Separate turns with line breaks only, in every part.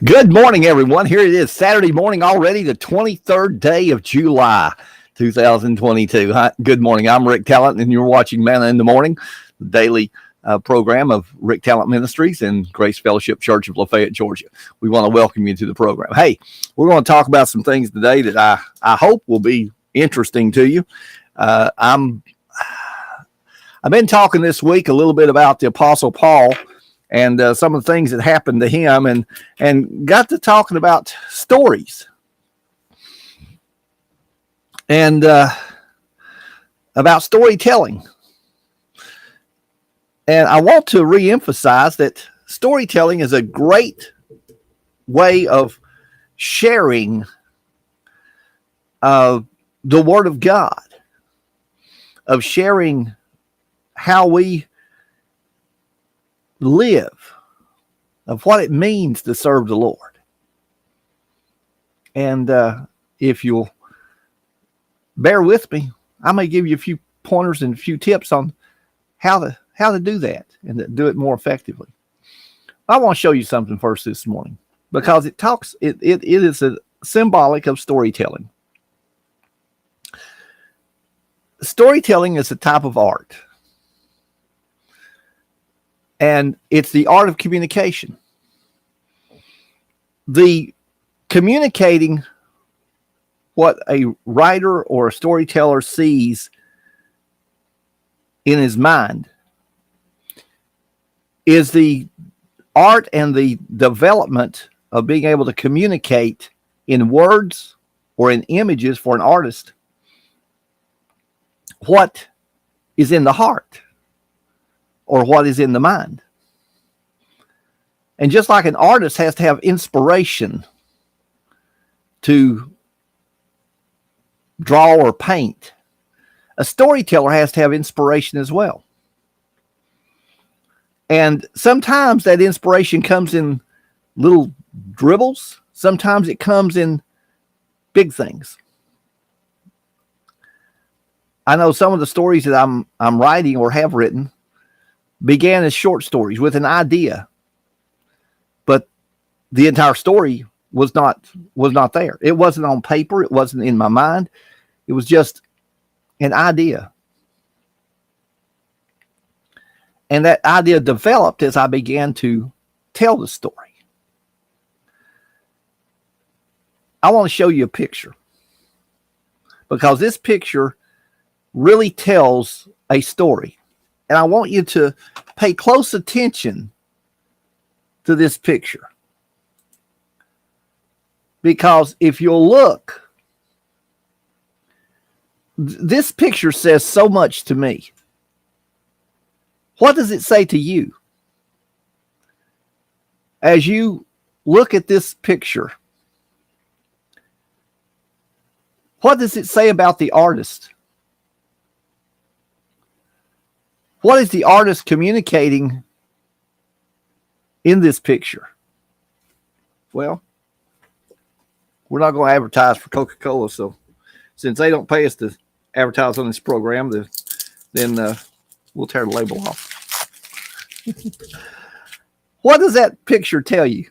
Good morning, everyone. Here it is, Saturday morning already, the 23rd day of July, 2022. Hi, good morning. I'm Rick Tallent, and you're watching Manna in the Morning, the daily program of Rick Tallent Ministries and Grace Fellowship Church of LaFayette, Georgia. We want to welcome you to the program. Hey, we're going to talk about some things today that I hope will be interesting to you. I've been talking this week a little bit about the Apostle Paul and some of the things that happened to him, and got to talking about stories and about storytelling. And I want to reemphasize that storytelling is a great way of sharing the Word of God, of sharing how we live, of what it means to serve the Lord. And if you'll bear with me, I may give you a few pointers and a few tips on how to do that and to do it more effectively. I want to show you something first this morning, because it is a symbolic of storytelling. Storytelling is a type of art. And it's the art of communication. The communicating what a writer or a storyteller sees in his mind is the art and the development of being able to communicate in words or in images for an artist what is in the heart, or what is in the mind. And just like an artist has to have inspiration to draw or paint, a storyteller has to have inspiration as well. And sometimes that inspiration comes in little dribbles. Sometimes it comes in big things. I know some of the stories that I'm writing or have written began as short stories with an idea, but the entire story was not there. It wasn't on paper. It wasn't in my mind. It was just an idea. And that idea developed as I began to tell the story. I want to show you a picture, because this picture really tells a story. And I want you to pay close attention to this picture, because if you'll look, this picture says so much to me. What does it say to you as you look at this picture? What does it say about the artist? What is the artist communicating in this picture? Well, we're not going to advertise for Coca-Cola, so since they don't pay us to advertise on this program, then we'll tear the label off. What does that picture tell you?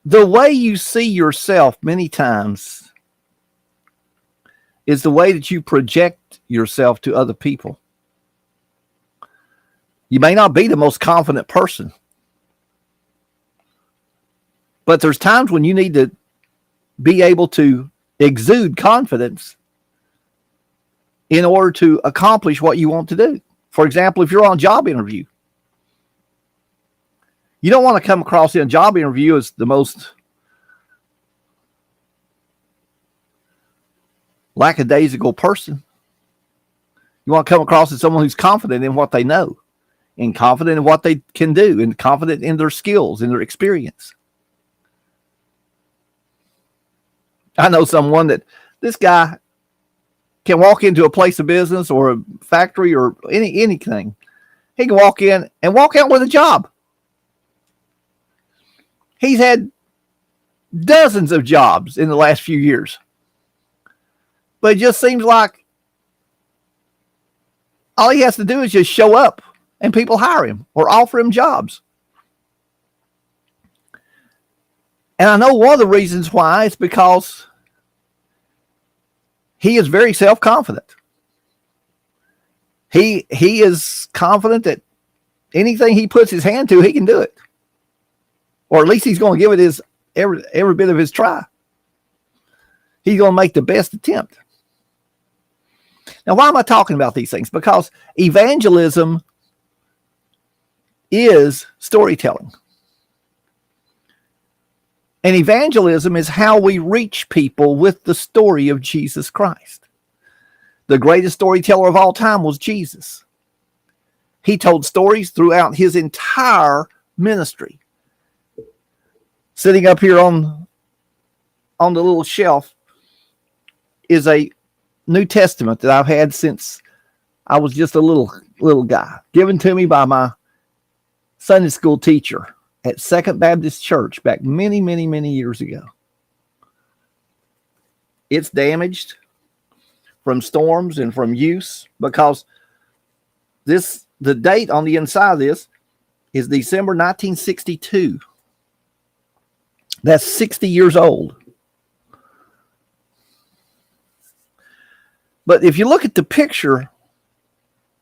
The way you see yourself many times is the way that you project yourself to other people. You may not be the most confident person, but there's times when you need to be able to exude confidence in order to accomplish what you want to do. For example, if you're on a job interview, you don't want to come across in a job interview as the most lackadaisical person. You want to come across as someone who's confident in what they know, and confident in what they can do, and confident in their skills and their experience. I know someone that this guy can walk into a place of business or a factory or anything. He can walk in and walk out with a job. He's had dozens of jobs in the last few years. But it just seems like all he has to do is just show up and people hire him or offer him jobs. And I know one of the reasons why is because he is very self-confident. He is confident that anything he puts his hand to, he can do it. Or at least he's going to give it every bit of his try. He's going to make the best attempt. Now, why am I talking about these things? Because evangelism is storytelling. And evangelism is how we reach people with the story of Jesus Christ. The greatest storyteller of all time was Jesus. He told stories throughout his entire ministry. Sitting up here on the little shelf is a New Testament that I've had since I was just a little guy, given to me by my Sunday school teacher at Second Baptist Church back many, many, many years ago. It's damaged from storms and from use because the date on the inside of this is December 1962. That's 60 years old. But if you look at the picture,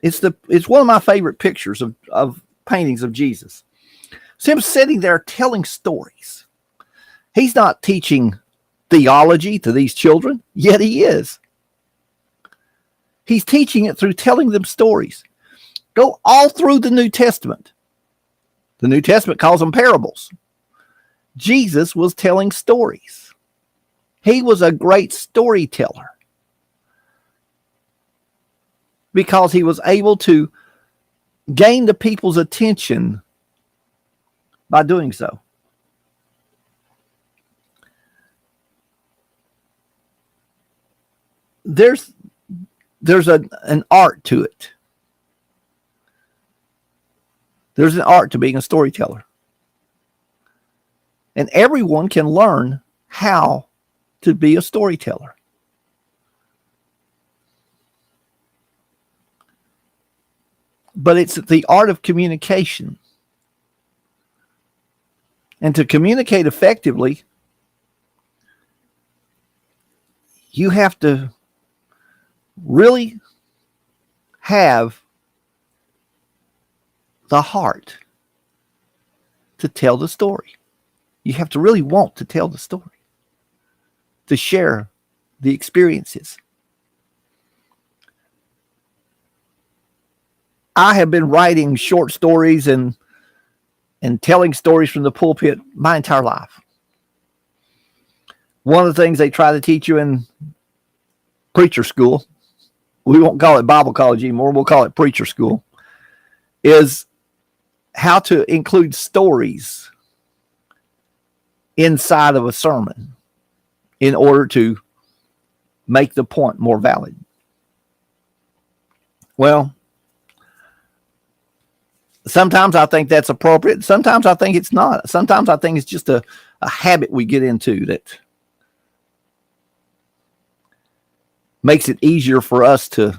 it's one of my favorite pictures of paintings of Jesus. It's him sitting there telling stories. He's not teaching theology to these children, yet he is. He's teaching it through telling them stories. Go all through the New Testament. The New Testament calls them parables. Jesus was telling stories. He was a great storyteller because he was able to gain the people's attention by doing so. There's an art to it. There's an art to being a storyteller. And everyone can learn how to be a storyteller. But it's the art of communication. And to communicate effectively, you have to really have the heart to tell the story. You have to really want to tell the story, to share the experiences. I have been writing short stories and telling stories from the pulpit my entire life. One of the things they try to teach you in preacher school, we won't call it Bible college anymore, we'll call it preacher school, is how to include stories inside of a sermon in order to make the point more valid. Well, sometimes I think that's appropriate. Sometimes I think it's not. Sometimes I think it's just a habit we get into that makes it easier for us to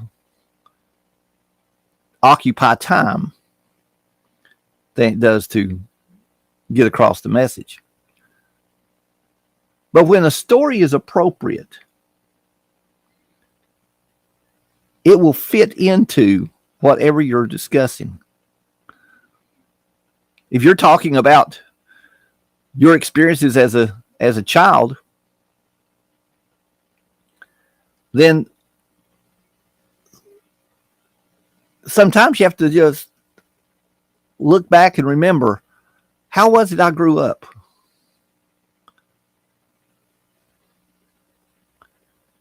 occupy time than it does to get across the message. But when a story is appropriate, it will fit into whatever you're discussing. If you're talking about your experiences as a child, then sometimes you have to just look back and remember, how was it I grew up?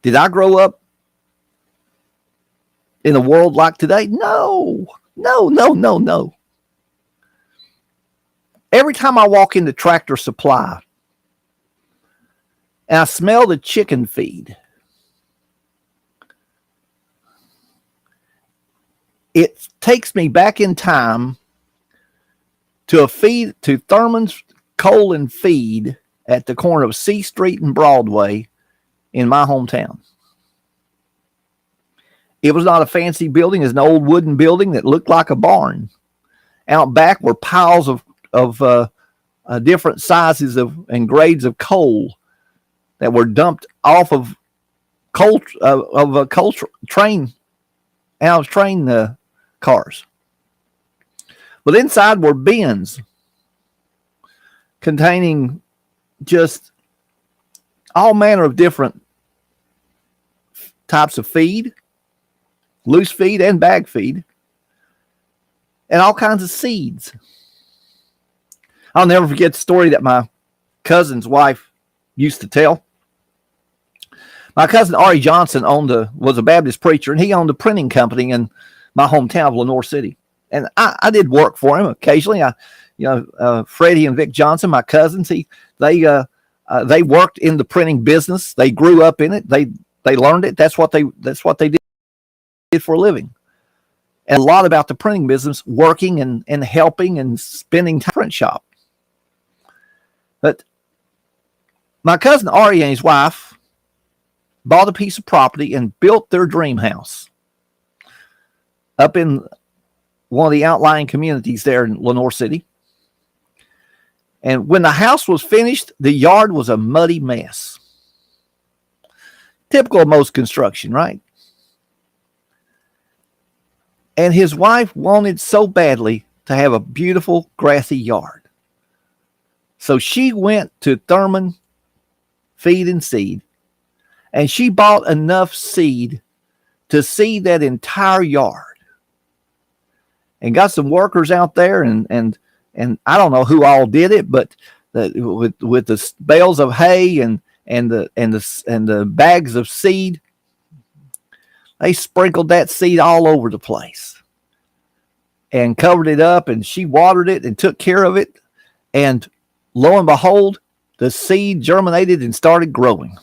Did I grow up in a world like today? No. Every time I walk into Tractor Supply and I smell the chicken feed, it takes me back in time to Thurman's Coal and Feed at the corner of C Street and Broadway in my hometown. It was not a fancy building. It's an old wooden building that looked like a barn. Out back were piles of different sizes and grades of coal that were dumped off of a coal train, out of train cars. But inside were bins containing just all manner of different types of feed, loose feed and bag feed, and all kinds of seeds. I'll never forget the story that my cousin's wife used to tell. My cousin Ari Johnson was a Baptist preacher, and he owned a printing company in my hometown of Lenoir City. And I did work for him occasionally. Freddie and Vic Johnson, my cousins, they worked in the printing business. They grew up in it. They learned it. That's what they did for a living. And a lot about the printing business, working and helping and spending time in the print shop. But my cousin Ari and his wife bought a piece of property and built their dream house up in one of the outlying communities there in Lenoir City. And when the house was finished, the yard was a muddy mess. Typical of most construction, right? And his wife wanted so badly to have a beautiful grassy yard. So she went to Thurman Feed and Seed, and she bought enough seed to seed that entire yard. And got some workers out there, and I don't know who all did it, but with the bales of hay and the bags of seed, they sprinkled that seed all over the place and covered it up, and she watered it and took care of it, and lo and behold, the seed germinated and started growing.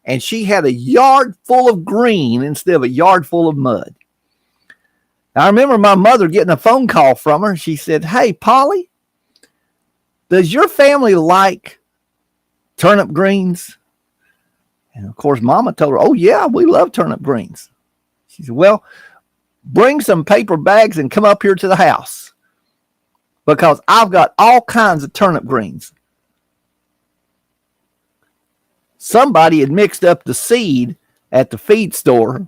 And she had a yard full of green instead of a yard full of mud. I remember my mother getting a phone call from her. She said, "Hey, Polly, does your family like turnip greens?" And of course, Mama told her, "Oh, yeah, we love turnip greens." She said, "Well, bring some paper bags and come up here to the house because I've got all kinds of turnip greens." Somebody had mixed up the seed at the feed store,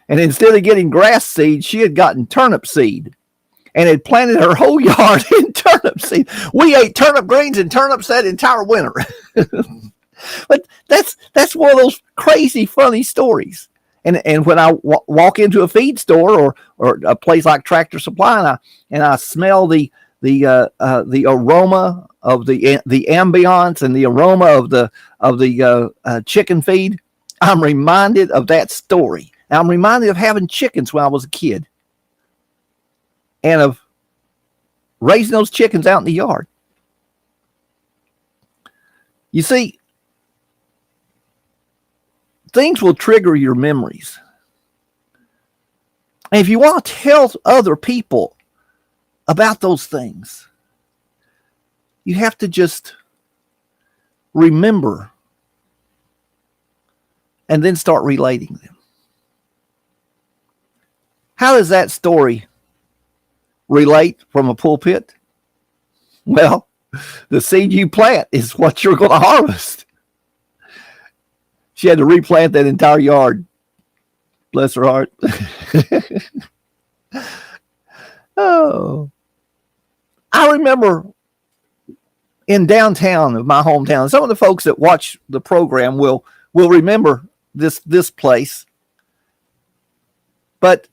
and instead of getting grass seed, she had gotten turnip seed and had planted her whole yard in turnip seed. We ate turnip greens and turnips that entire winter. But that's one of those crazy, funny stories. And when I walk into a feed store or a place like Tractor Supply, and I smell the aroma of the ambiance and the aroma of the chicken feed, I'm reminded of that story. I'm reminded of having chickens when I was a kid and of raising those chickens out in the yard. You see, things will trigger your memories. And if you want to tell other people about those things, you have to just remember and then start relating them. How does that story relate from a pulpit? Well, the seed you plant is what you're going to harvest. She had to replant that entire yard. Bless her heart. Oh, I remember in downtown of my hometown, some of the folks that watch the program will remember this place. But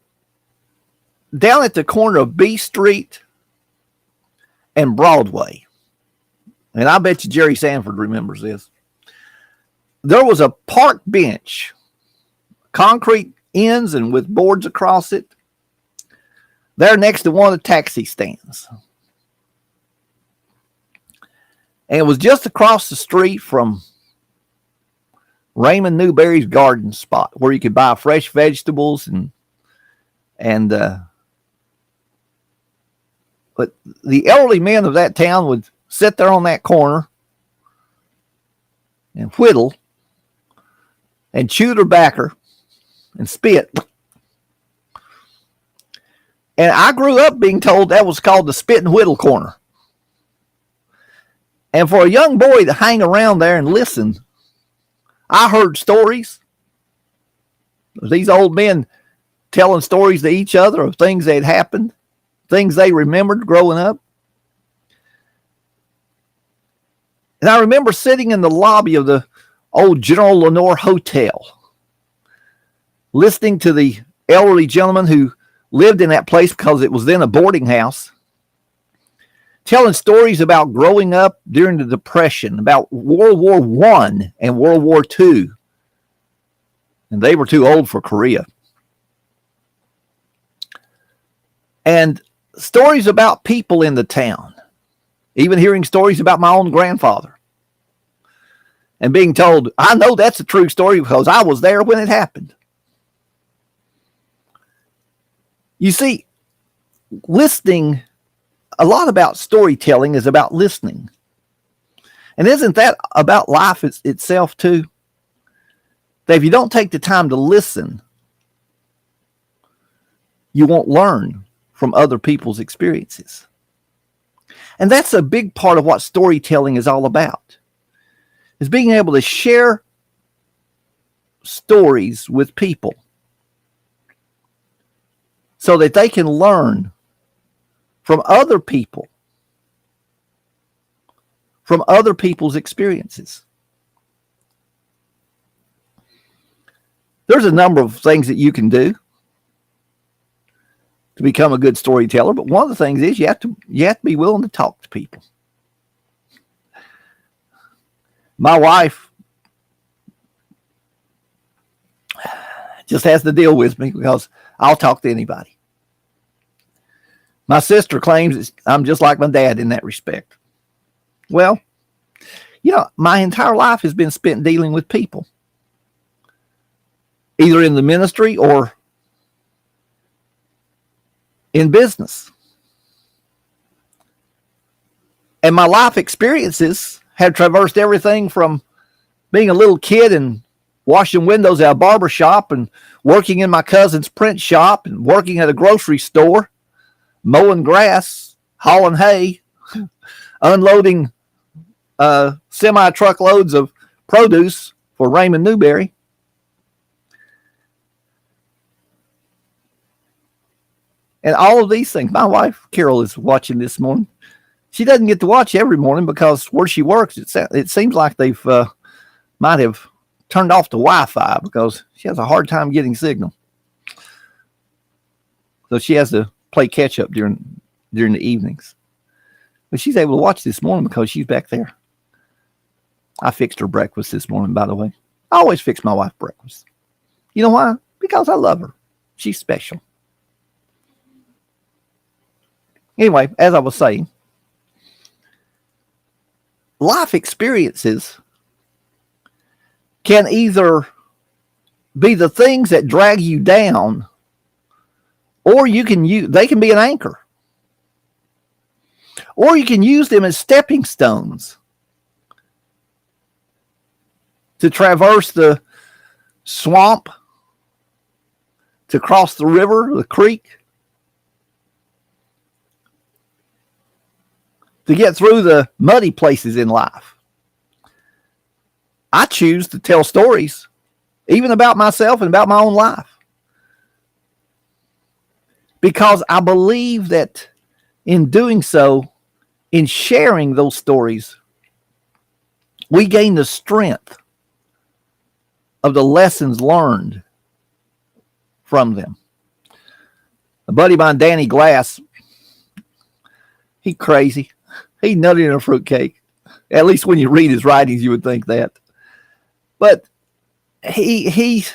down at the corner of B Street and Broadway, and I bet you Jerry Sanford remembers this, there was a park bench, concrete ends and with boards across it, there next to one of the taxi stands. And it was just across the street from Raymond Newberry's garden spot where you could buy fresh vegetables but the elderly men of that town would sit there on that corner and whittle and chew tobacco and spit. And I grew up being told that was called the spit and whittle corner. And for a young boy to hang around there and listen, I heard stories. These old men telling stories to each other of things that had happened, things they remembered growing up. And I remember sitting in the lobby of the old General Lenore Hotel, listening to the elderly gentleman who lived in that place because it was then a boarding house, telling stories about growing up during the Depression, about World War I and World War II. And they were too old for Korea. And stories about people in the town. Even hearing stories about my own grandfather. And being told, I know that's a true story because I was there when it happened. You see, listening, a lot about storytelling is about listening. And isn't that about life itself too? That if you don't take the time to listen, you won't learn from other people's experiences. And that's a big part of what storytelling is all about, is being able to share stories with people so that they can learn from other people, from other people's experiences. There's a number of things that you can do to become a good storyteller, but one of the things is you have to be willing to talk to people. My wife just has to deal with me because I'll talk to anybody. My sister claims I'm just like my dad in that respect. Well, my entire life has been spent dealing with people, either in the ministry or in business. And my life experiences have traversed everything from being a little kid and washing windows at a barber shop and working in my cousin's print shop and working at a grocery store, mowing grass, hauling hay, unloading semi-truckloads of produce for Raymond Newberry. And all of these things. My wife, Carol, is watching this morning. She doesn't get to watch every morning because where she works, it seems like they've might have turned off the Wi-Fi because she has a hard time getting signal. So she has to play catch up during the evenings. But she's able to watch this morning because she's back there. I fixed her breakfast this morning, by the way. I always fix my wife breakfast. You know why? Because I love her. She's special. Anyway, as I was saying, life experiences can either be the things that drag you down, or they can be an anchor. Or you can use them as stepping stones to traverse the swamp, to cross the river, the creek, to get through the muddy places in life. I choose to tell stories, even about myself and about my own life, because I believe that in doing so, in sharing those stories, we gain the strength of the lessons learned from them. A buddy of mine, Danny Glass, he crazy. He nutty in a fruitcake. At least when you read his writings, you would think that. But he's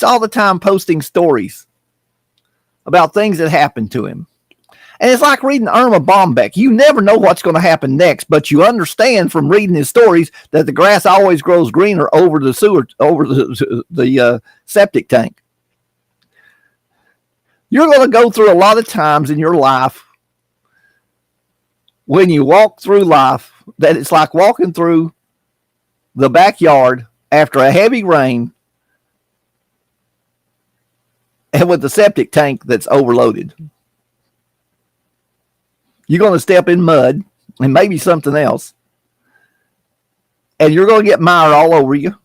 all the time posting stories about things that happened to him. And it's like reading Irma Bombeck. You never know what's going to happen next, but you understand from reading his stories that the grass always grows greener over the septic tank. You're going to go through a lot of times in your life when you walk through life that it's like walking through the backyard after a heavy rain and with the septic tank that's overloaded. You're going to step in mud and maybe something else. And you're going to get mire all over you.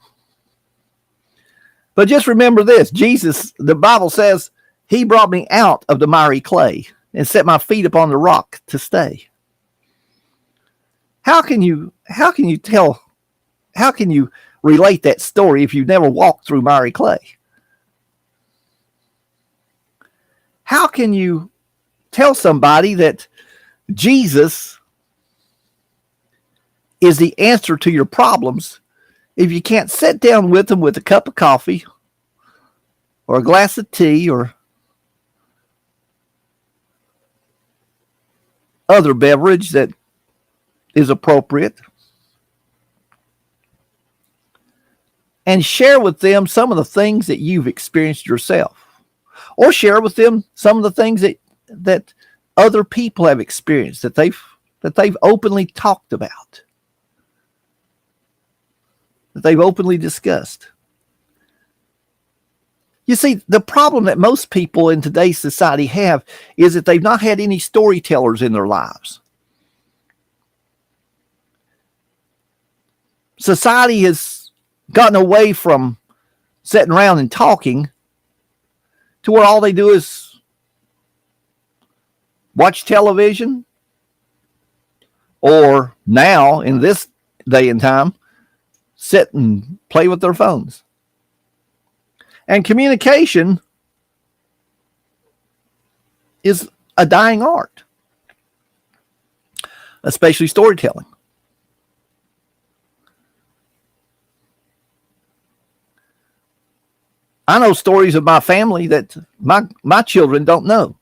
But just remember this. Jesus, the Bible says, he brought me out of the miry clay and set my feet upon the rock to stay. How can you relate that story if you've never walked through miry clay? How can you tell somebody that Jesus is the answer to your problems if you can't sit down with them with a cup of coffee or a glass of tea or other beverage that is appropriate and share with them some of the things that you've experienced yourself, or share with them some of the things that other people have experienced that they've openly talked about, that they've openly discussed. You see, the problem that most people in today's society have is that they've not had any storytellers in their lives. Society has gotten away from sitting around and talking to where all they do is watch television, or now, in this day and time, sit and play with their phones. And communication is a dying art, especially storytelling. I know stories of my family that my children don't know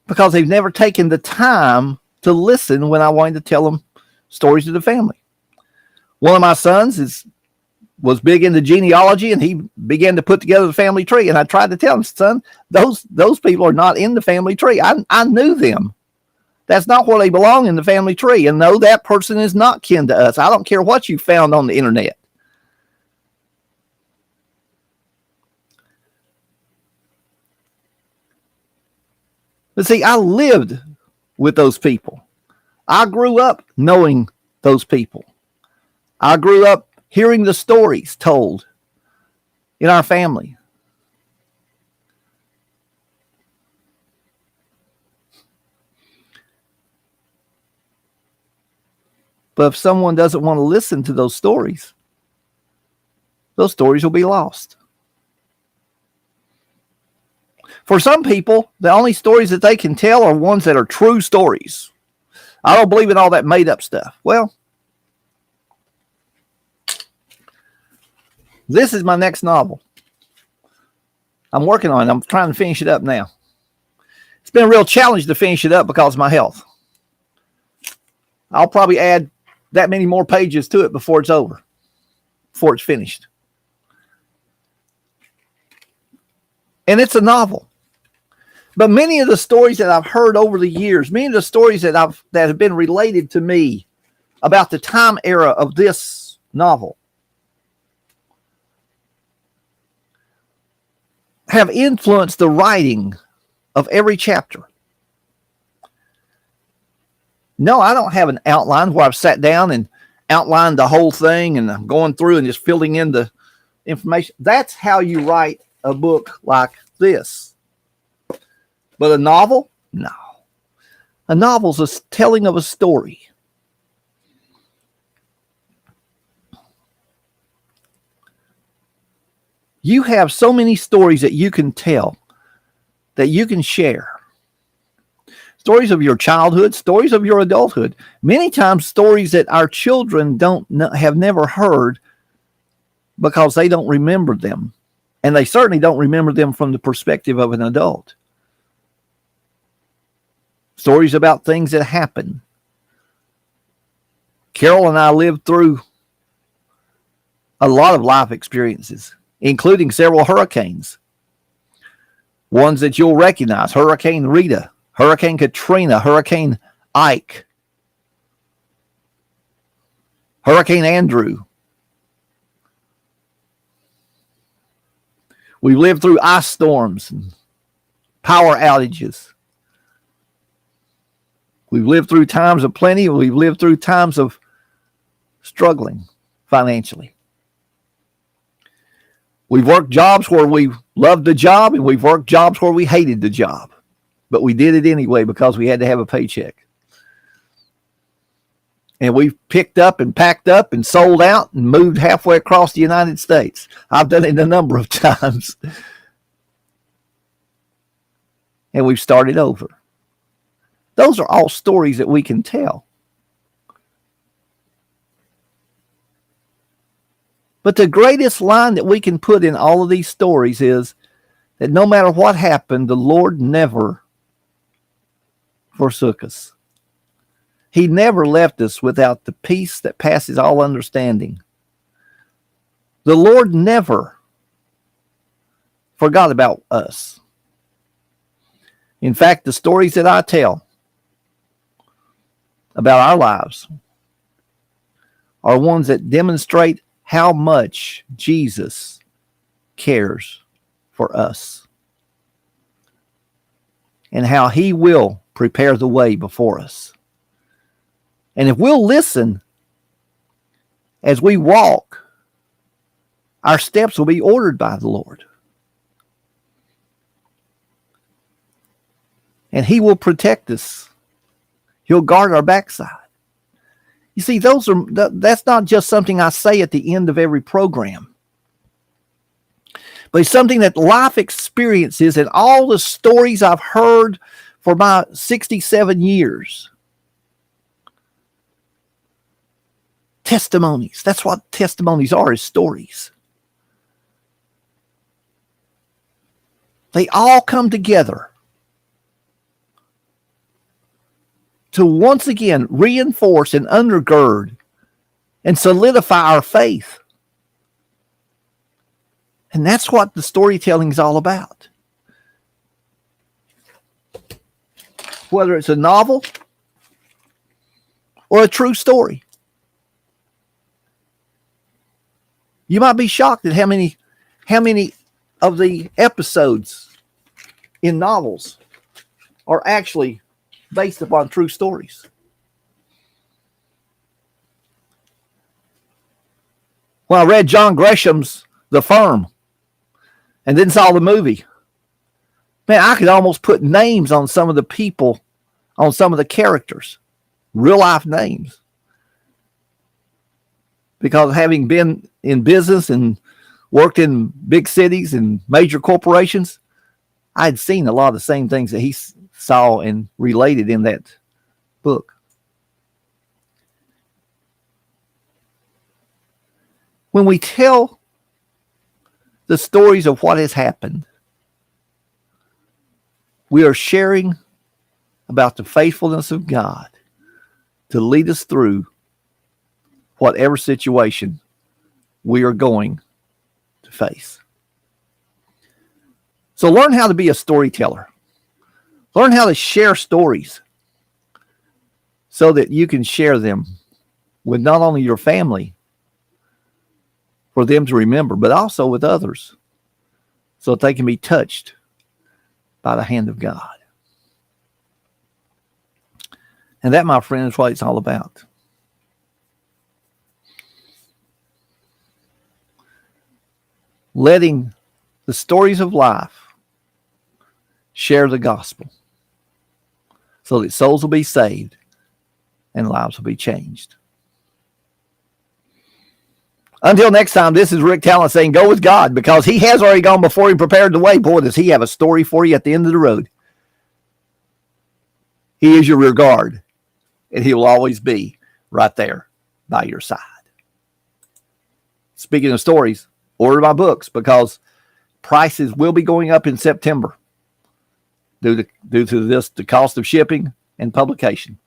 because they've never taken the time to listen when I wanted to tell them stories of the family. One of my sons was big into genealogy, and he began to put together the family tree. And I tried to tell him, son, those people are not in the family tree. I knew them. That's not where they belong in the family tree. And no, that person is not kin to us. I don't care what you found on the internet. But see, I lived with those people. I grew up knowing those people. I grew up hearing the stories told in our family. But if someone doesn't want to listen to those stories will be lost. For some people, the only stories that they can tell are ones that are true stories. I don't believe in all that made up stuff. Well, this is my next novel. I'm working on it. I'm trying to finish it up now. It's been a real challenge to finish it up because of my health. I'll probably add that many more pages to it before it's over, before it's finished. And it's a novel. But many of the stories that I've heard over the years, many of the stories that have been related to me about the time era of this novel have influenced the writing of every chapter. No, I don't have an outline where I've sat down and outlined the whole thing and I'm going through and just filling in the information. That's how you write a book like this. But a novel? No. A novel's a telling of a story. You have so many stories that you can tell, that you can share. Stories of your childhood, stories of your adulthood. Many times stories that our children have never heard because they don't remember them. And they certainly don't remember them from the perspective of an adult. Stories about things that happen. Carol and I lived through a lot of life experiences, including several hurricanes. Ones that you'll recognize: Hurricane Rita, Hurricane Katrina, Hurricane Ike, Hurricane Andrew. We've lived through ice storms and power outages. We've lived through times of plenty. We've lived through times of struggling financially. We've worked jobs where we loved the job, and we've worked jobs where we hated the job. But we did it anyway because we had to have a paycheck. And we've picked up and packed up and sold out and moved halfway across the United States. I've done it a number of times. And we've started over. Those are all stories that we can tell. But the greatest line that we can put in all of these stories is that no matter what happened, the Lord never forsook us. He never left us without the peace that passes all understanding. The Lord never forgot about us. In fact, the stories that I tell about our lives are ones that demonstrate how much Jesus cares for us and how he will prepare the way before us. And if we'll listen as we walk, our steps will be ordered by the Lord. And he will protect us. He'll guard our backside. You see, that's not just something I say at the end of every program, but it's something that life experiences and all the stories I've heard for my 67 years. Testimonies. That's what testimonies are, is stories. They all come together to once again reinforce and undergird and solidify our faith. And that's what the storytelling is all about. Whether it's a novel or a true story. You might be shocked at how many of the episodes in novels are actually based upon true stories. When I read John Gresham's The Firm and then saw the movie, man, I could almost put names on some of the people, on some of the characters, real life names. Because having been in business and worked in big cities and major corporations, I had seen a lot of the same things that he saw and related in that book. When we tell the stories of what has happened, we are sharing about the faithfulness of God to lead us through whatever situation we are going to face. So learn how to be a storyteller. Learn how to share stories so that you can share them with not only your family for them to remember, but also with others so that they can be touched by the hand of God. And that, my friend, is what it's all about. Letting the stories of life share the gospel so that souls will be saved and lives will be changed. Until next time, this is Rick Tallent saying go with God, because he has already gone before and prepared the way. Boy, does he have a story for you at the end of the road. He is your rear guard, and he will always be right there by your side. Speaking of stories, order my books, because prices will be going up in September due to the cost of shipping and publication.